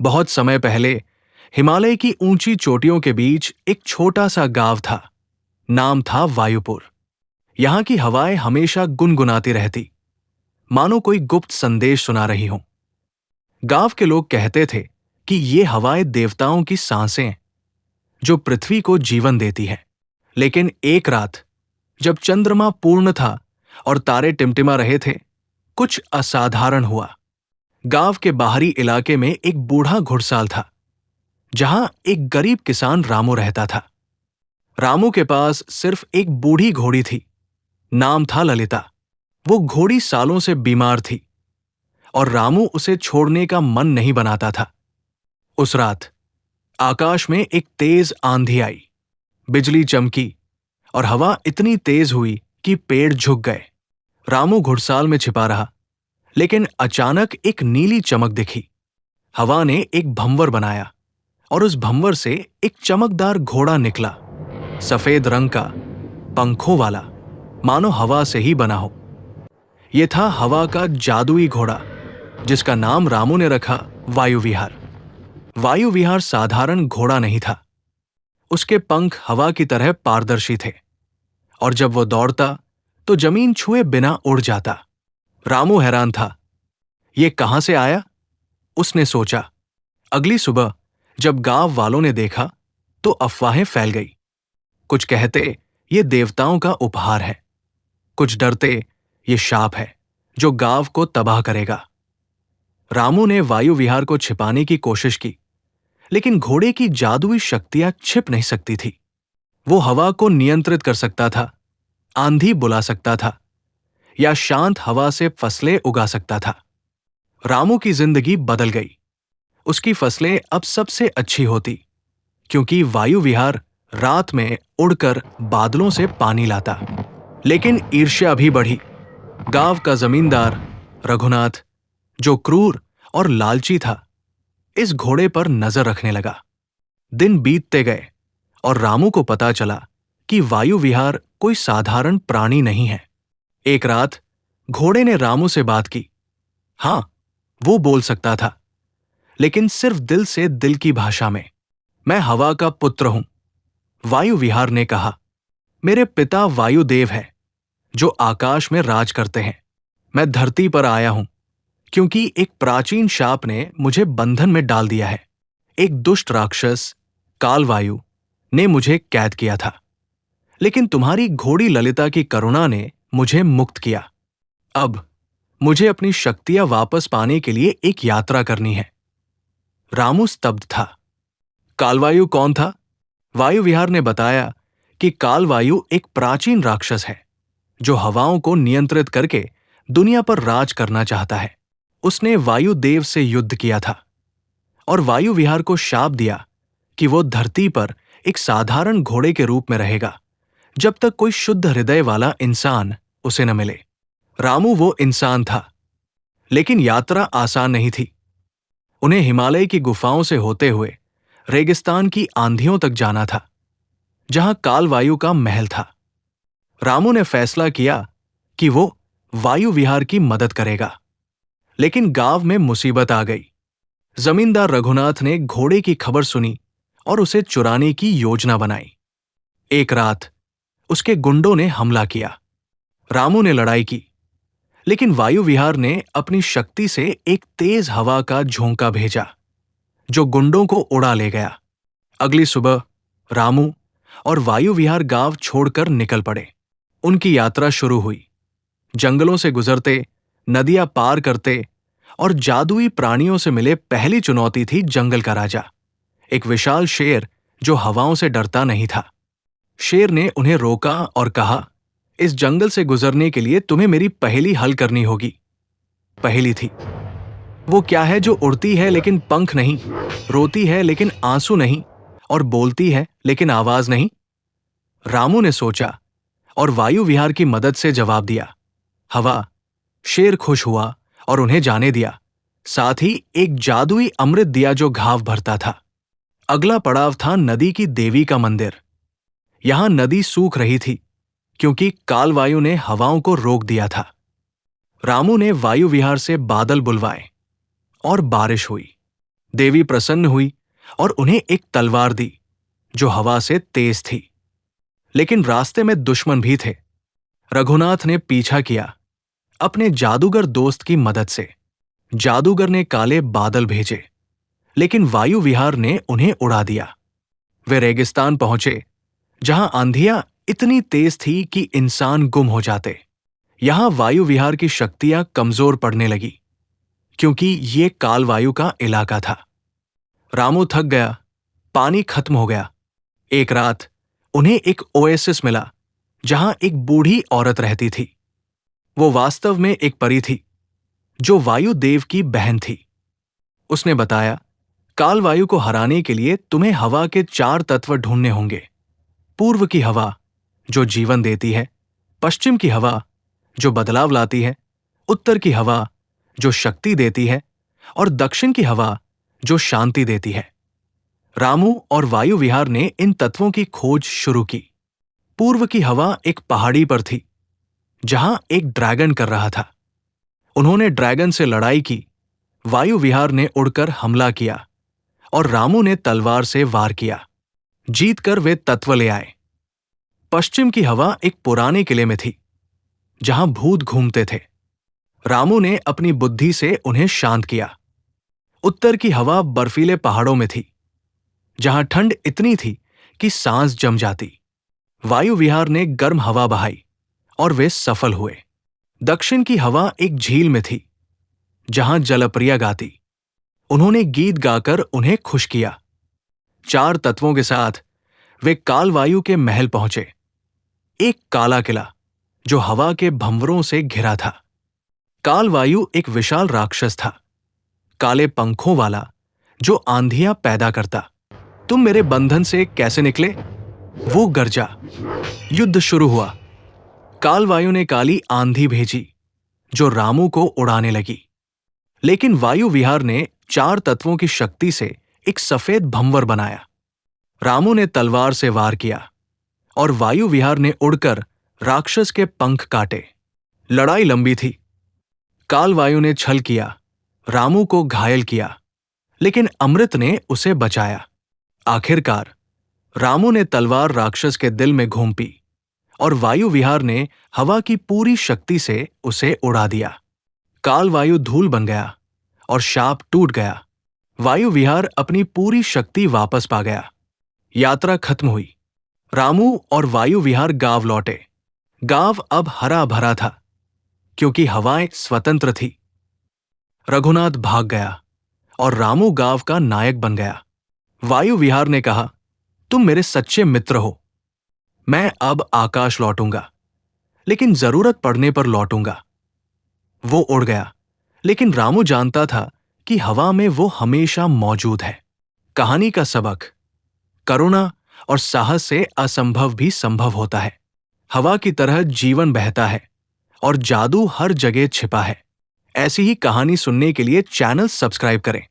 बहुत समय पहले हिमालय की ऊंची चोटियों के बीच एक छोटा सा गांव था। नाम था वायुपुर। यहां की हवाएं हमेशा गुनगुनाती रहती, मानो कोई गुप्त संदेश सुना रही हों। गांव के लोग कहते थे कि ये हवाएं देवताओं की सांसें हैं, जो पृथ्वी को जीवन देती हैं। लेकिन एक रात, जब चंद्रमा पूर्ण था और तारे टिमटिमा रहे थे, कुछ असाधारण हुआ। गांव के बाहरी इलाके में एक बूढ़ा घुड़साल था, जहां एक गरीब किसान रामू रहता था। रामू के पास सिर्फ एक बूढ़ी घोड़ी थी। नाम था ललिता। वो घोड़ी सालों से बीमार थी और रामू उसे छोड़ने का मन नहीं बनाता था। उस रात आकाश में एक तेज आंधी आई, बिजली चमकी और हवा इतनी तेज हुई कि पेड़ झुक गए। रामू घुड़साल में छिपा रहा, लेकिन अचानक एक नीली चमक दिखी। हवा ने एक भंवर बनाया और उस भंवर से एक चमकदार घोड़ा निकला, सफेद रंग का, पंखों वाला, मानो हवा से ही बना हो। यह था हवा का जादुई घोड़ा, जिसका नाम रामू ने रखा वायु विहार। वायु विहार साधारण घोड़ा नहीं था। उसके पंख हवा की तरह पारदर्शी थे और जब वो दौड़ता तो जमीन छुए बिना उड़ जाता। रामू हैरान था। ये कहां से आया? उसने सोचा। अगली सुबह जब गांव वालों ने देखा तो अफवाहें फैल गई। कुछ कहते ये देवताओं का उपहार है, कुछ डरते ये शाप है जो गांव को तबाह करेगा। रामू ने वायु विहार को छिपाने की कोशिश की, लेकिन घोड़े की जादुई शक्तियां छिप नहीं सकती थी। वो हवा को नियंत्रित कर सकता था, आंधी बुला सकता था या शांत हवा से फसलें उगा सकता था। रामू की जिंदगी बदल गई। उसकी फसलें अब सबसे अच्छी होती, क्योंकि वायु विहार रात में उड़कर बादलों से पानी लाता। लेकिन ईर्ष्या भी बढ़ी। गांव का जमींदार रघुनाथ, जो क्रूर और लालची था, इस घोड़े पर नजर रखने लगा। दिन बीतते गए और रामू को पता चला कि वायु विहार कोई साधारण प्राणी नहीं है। एक रात घोड़े ने रामू से बात की। हां, वो बोल सकता था, लेकिन सिर्फ दिल से दिल की भाषा में। मैं हवा का पुत्र हूं, वायु विहार ने कहा। मेरे पिता वायुदेव हैं, जो आकाश में राज करते हैं। मैं धरती पर आया हूं क्योंकि एक प्राचीन शाप ने मुझे बंधन में डाल दिया है। एक दुष्ट राक्षस कालवायु ने मुझे कैद किया था, लेकिन तुम्हारी घोड़ी ललिता की करुणा ने मुझे मुक्त किया। अब मुझे अपनी शक्तियां वापस पाने के लिए एक यात्रा करनी है। रामू स्तब्ध था। कालवायु कौन था? वायु विहार ने बताया कि कालवायु एक प्राचीन राक्षस है, जो हवाओं को नियंत्रित करके दुनिया पर राज करना चाहता है। उसने वायुदेव से युद्ध किया था और वायु विहार को शाप दिया कि वो धरती पर एक साधारण घोड़े के रूप में रहेगा, जब तक कोई शुद्ध हृदय वाला इंसान उसे न मिले। रामू वो इंसान था, लेकिन यात्रा आसान नहीं थी। उन्हें हिमालय की गुफाओं से होते हुए रेगिस्तान की आंधियों तक जाना था, जहां कालवायु का महल था। रामू ने फैसला किया कि वो वायु विहार की मदद करेगा, लेकिन गांव में मुसीबत आ गई। जमींदार रघुनाथ ने घोड़े की खबर सुनी और उसे चुराने की योजना बनाई। एक रात उसके गुंडों ने हमला किया। रामू ने लड़ाई की, लेकिन वायु विहार ने अपनी शक्ति से एक तेज हवा का झोंका भेजा, जो गुंडों को उड़ा ले गया। अगली सुबह रामू और वायु विहार गांव छोड़कर निकल पड़े। उनकी यात्रा शुरू हुई। जंगलों से गुजरते, नदियां पार करते और जादुई प्राणियों से मिले। पहली चुनौती थी जंगल का राजा, एक विशाल शेर जो हवाओं से डरता नहीं था। शेर ने उन्हें रोका और कहा, इस जंगल से गुजरने के लिए तुम्हें मेरी पहेली हल करनी होगी। पहेली थी, वो क्या है जो उड़ती है लेकिन पंख नहीं, रोती है लेकिन आंसू नहीं, और बोलती है लेकिन आवाज नहीं? रामू ने सोचा और वायु विहार की मदद से जवाब दिया, हवा। शेर खुश हुआ और उन्हें जाने दिया, साथ ही एक जादुई अमृत दिया जो घाव भरता था। अगला पड़ाव था नदी की देवी का मंदिर। यहां नदी सूख रही थी क्योंकि कालवायु ने हवाओं को रोक दिया था। रामू ने वायु विहार से बादल बुलवाए और बारिश हुई। देवी प्रसन्न हुई और उन्हें एक तलवार दी जो हवा से तेज थी। लेकिन रास्ते में दुश्मन भी थे। रघुनाथ ने पीछा किया अपने जादूगर दोस्त की मदद से। जादूगर ने काले बादल भेजे, लेकिन वायु विहार ने उन्हें उड़ा दिया। वे रेगिस्तान पहुंचे जहां आंधियां इतनी तेज थी कि इंसान गुम हो जाते। यहां वायु विहार की शक्तियां कमजोर पड़ने लगी, क्योंकि ये कालवायु का इलाका था। रामू थक गया, पानी खत्म हो गया। एक रात उन्हें एक ओएसिस मिला जहां एक बूढ़ी औरत रहती थी। वो वास्तव में एक परी थी जो वायु देव की बहन थी। उसने बताया, कालवायु को हराने के लिए तुम्हें हवा के 4 तत्व ढूंढने होंगे। पूर्व की हवा जो जीवन देती है, पश्चिम की हवा जो बदलाव लाती है, उत्तर की हवा जो शक्ति देती है और दक्षिण की हवा जो शांति देती है। रामू और वायु विहार ने इन तत्वों की खोज शुरू की। पूर्व की हवा एक पहाड़ी पर थी जहां एक ड्रैगन कर रहा था। उन्होंने ड्रैगन से लड़ाई की। वायु विहार ने उड़कर हमला किया और रामू ने तलवार से वार किया। जीतकर वे तत्व ले आए। पश्चिम की हवा एक पुराने किले में थी जहां भूत घूमते थे। रामू ने अपनी बुद्धि से उन्हें शांत किया। उत्तर की हवा बर्फीले पहाड़ों में थी जहां ठंड इतनी थी कि सांस जम जाती। वायु विहार ने गर्म हवा बहाई और वे सफल हुए। दक्षिण की हवा एक झील में थी जहां जलप्रिया गाती। उन्होंने गीत गाकर उन्हें खुश किया। 4 तत्वों के साथ वे कालवायु के महल पहुंचे। एक काला किला जो हवा के भंवरों से घिरा था। कालवायु एक विशाल राक्षस था, काले पंखों वाला जो आंधियां पैदा करता। तुम मेरे बंधन से कैसे निकले? वो गरजा। युद्ध शुरू हुआ। कालवायु ने काली आंधी भेजी जो रामू को उड़ाने लगी, लेकिन वायु विहार ने 4 तत्वों की शक्ति से एक सफेद भंवर बनाया। रामू ने तलवार से वार किया और वायु विहार ने उड़कर राक्षस के पंख काटे। लड़ाई लंबी थी। कालवायु ने छल किया, रामू को घायल किया, लेकिन अमृत ने उसे बचाया। आखिरकार रामू ने तलवार राक्षस के दिल में घूम पी और वायु विहार ने हवा की पूरी शक्ति से उसे उड़ा दिया। कालवायु धूल बन गया और शाप टूट गया। वायु विहार अपनी पूरी शक्ति वापस पा गया। यात्रा खत्म हुई। रामू और वायु विहार गांव लौटे। गांव अब हरा भरा था क्योंकि हवाएं स्वतंत्र थी। रघुनाथ भाग गया और रामू गांव का नायक बन गया। वायु विहार ने कहा, तुम मेरे सच्चे मित्र हो। मैं अब आकाश लौटूंगा, लेकिन जरूरत पड़ने पर लौटूंगा। वो उड़ गया, लेकिन रामू जानता था कि हवा में वो हमेशा मौजूद है। कहानी का सबक: करुणा और साहस से असंभव भी संभव होता है। हवा की तरह जीवन बहता है और जादू हर जगह छिपा है। ऐसी ही कहानी सुनने के लिए चैनल सब्सक्राइब करें।